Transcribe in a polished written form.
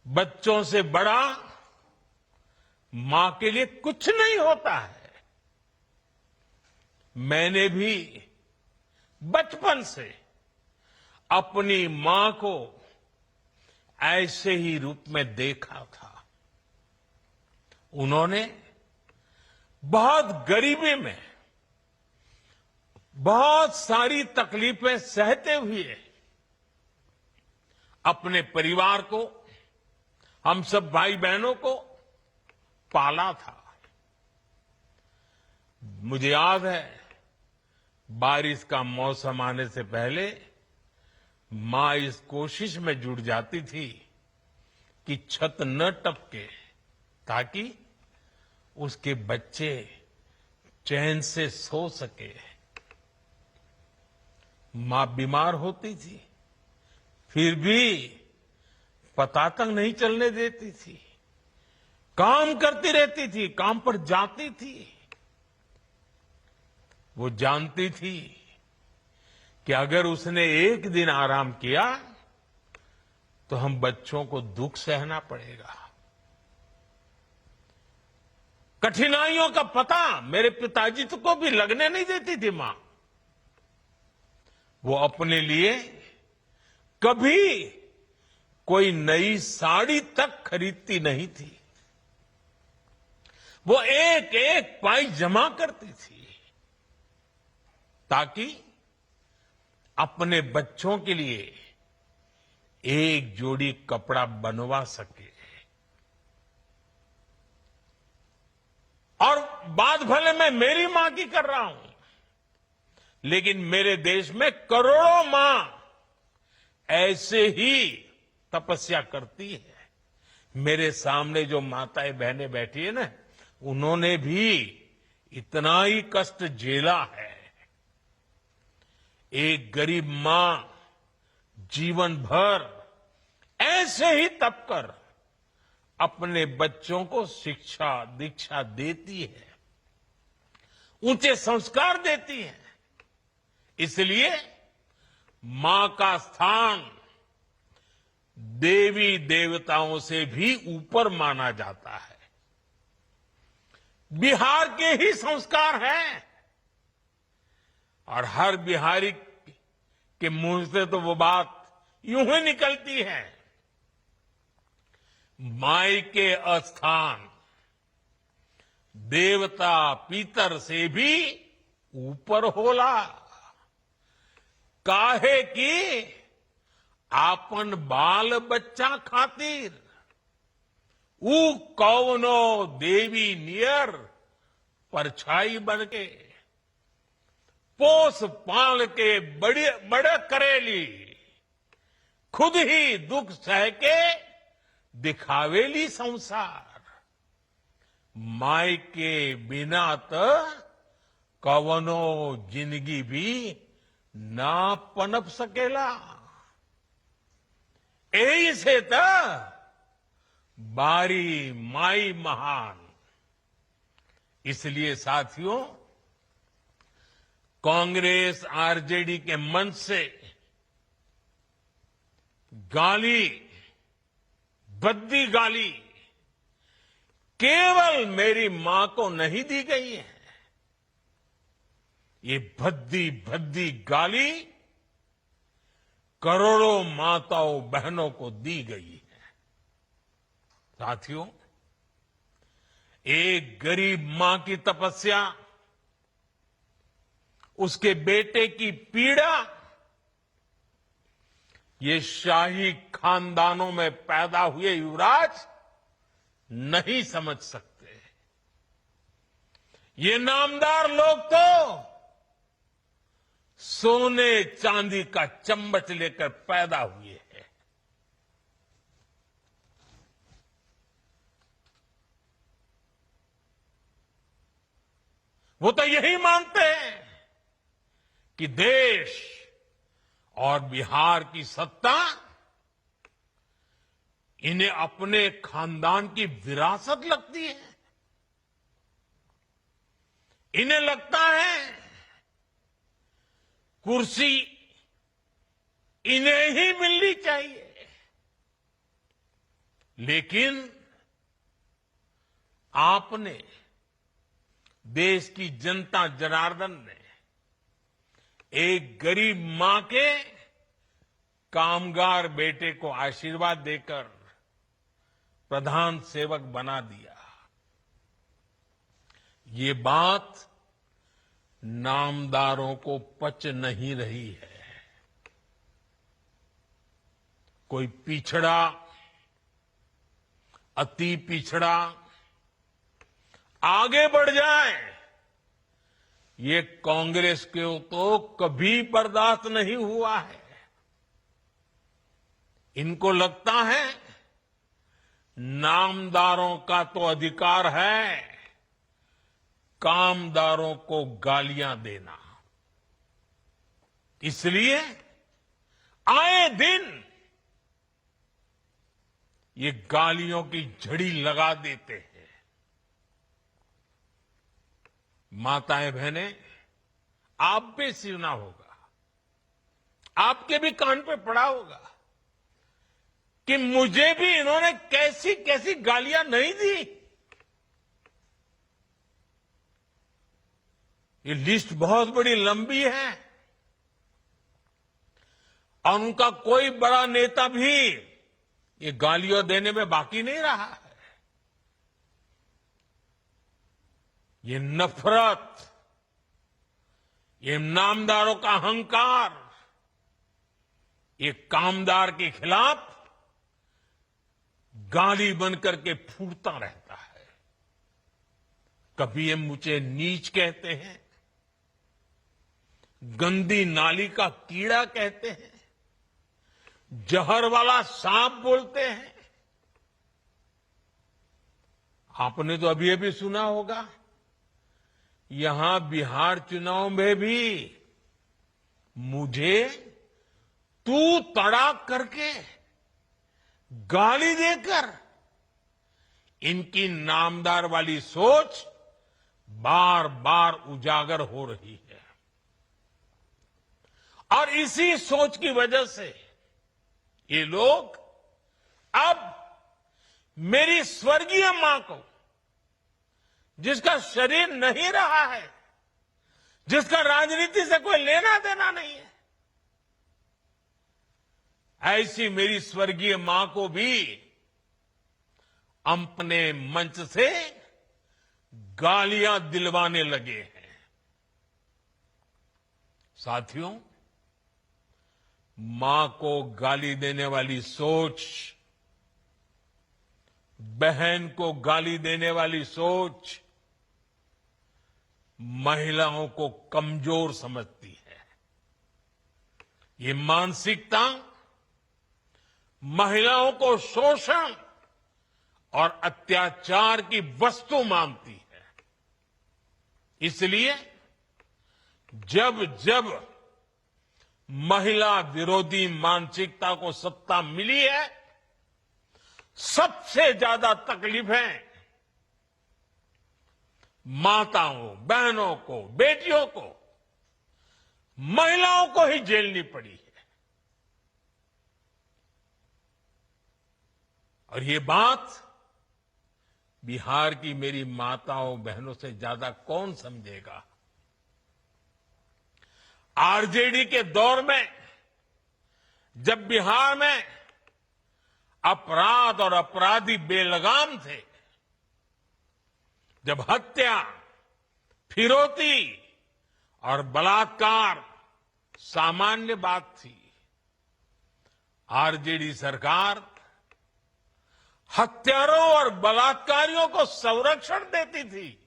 बच्चों से बड़ा मां के लिए कुछ नहीं होता है। मैंने भी बचपन से अपनी मां को ऐसे ही रूप में देखा था। उन्होंने बहुत गरीबी में बहुत सारी तकलीफें सहते हुए अपने परिवार को, हम सब भाई बहनों को पाला था। मुझे याद है, बारिश का मौसम आने से पहले मां इस कोशिश में जुट जाती थी कि छत न टपके, ताकि उसके बच्चे चैन से सो सके। मां बीमार होती थी, फिर भी पता तक नहीं चलने देती थी। काम करती रहती थी, काम पर जाती थी। वो जानती थी कि अगर उसने एक दिन आराम किया तो हम बच्चों को दुख सहना पड़ेगा। कठिनाइयों का पता मेरे पिताजी को भी लगने नहीं देती थी मां। वो अपने लिए कभी कोई नई साड़ी तक खरीदती नहीं थी। वो एक एक पाई जमा करती थी ताकि अपने बच्चों के लिए एक जोड़ी कपड़ा बनवा सके। और बात भले मैं मेरी मां की कर रहा हूं, लेकिन मेरे देश में करोड़ों मां ऐसे ही तपस्या करती है। मेरे सामने जो माताएं बहनें बैठी है ना, उन्होंने भी इतना ही कष्ट झेला है। एक गरीब मां जीवन भर ऐसे ही तप कर अपने बच्चों को शिक्षा दीक्षा देती है, ऊंचे संस्कार देती है। इसलिए मां का स्थान देवी देवताओं से भी ऊपर माना जाता है। बिहार के ही संस्कार हैं, और हर बिहारी के मुंह से तो वो बात यूं ही निकलती है, माई के अस्थान देवता पितर से भी ऊपर होला। काहे की आपन बाल बच्चा खातिर ऊ कौनो देवी नियर परछाई बन के पोस पाल के बड़े करेली, खुद ही दुख सह के दिखावेली संसार। माई के बिना तो कवनो जिंदगी भी ना पनप सकेला। यही से तो बारी माई महान। इसलिए साथियों, कांग्रेस आरजेडी के मंच से गाली, भद्दी गाली केवल मेरी मां को नहीं दी गई है। ये भद्दी भद्दी गाली करोड़ों माताओं बहनों को दी गई है। साथियों, एक गरीब मां की तपस्या, उसके बेटे की पीड़ा, ये शाही खानदानों में पैदा हुए युवराज नहीं समझ सकते। ये नामदार लोग तो सोने चांदी का चम्मच लेकर पैदा हुए हैं। वो तो यही मानते हैं कि देश और बिहार की सत्ता इन्हें अपने खानदान की विरासत लगती है। इन्हें लगता है कुर्सी इन्हें ही मिलनी चाहिए। लेकिन आपने, देश की जनता जनार्दन ने एक गरीब मां के कामगार बेटे को आशीर्वाद देकर प्रधान सेवक बना दिया। ये बात नामदारों को पच नहीं रही है। कोई पिछड़ा, अति पिछड़ा आगे बढ़ जाए, ये कांग्रेस के तो कभी बर्दाश्त नहीं हुआ है। इनको लगता है नामदारों का तो अधिकार है कामदारों को गालियां देना, इसलिए आए दिन ये गालियों की झड़ी लगा देते हैं। माताएं बहनें, आप भी सुना होगा, आपके भी कान पे पड़ा होगा कि मुझे भी इन्होंने कैसी कैसी गालियां नहीं दी। ये लिस्ट बहुत बड़ी लंबी है और उनका कोई बड़ा नेता भी ये गालियां देने में बाकी नहीं रहा है। ये नफरत, ये नामदारों का अहंकार, ये कामदार के खिलाफ गाली बनकर के फूटता रहता है। कभी ये मुझे नीच कहते हैं, गंदी नाली का कीड़ा कहते हैं, जहर वाला सांप बोलते हैं। आपने तो अभी अभी सुना होगा, यहां बिहार चुनाव में भी मुझे तू तड़ाक करके गाली देकर इनकी नामदार वाली सोच बार बार उजागर हो रही है। और इसी सोच की वजह से ये लोग अब मेरी स्वर्गीय मां को, जिसका शरीर नहीं रहा है, जिसका राजनीति से कोई लेना देना नहीं है, ऐसी मेरी स्वर्गीय मां को भी अपने मंच से गालियां दिलवाने लगे हैं। साथियों, मां को गाली देने वाली सोच, बहन को गाली देने वाली सोच महिलाओं को कमजोर समझती है। ये मानसिकता महिलाओं को शोषण और अत्याचार की वस्तु मानती है। इसलिए जब जब महिला विरोधी मानसिकता को सत्ता मिली है, सबसे ज्यादा तकलीफें माताओं, बहनों को, बेटियों को, महिलाओं को ही झेलनी पड़ी है। और ये बात बिहार की मेरी माताओं बहनों से ज्यादा कौन समझेगा। आरजेडी के दौर में जब बिहार में अपराध और अपराधी बेलगाम थे, जब हत्या, फिरौती और बलात्कार सामान्य बात थी, आरजेडी सरकार हत्यारों और बलात्कारियों को संरक्षण देती थी।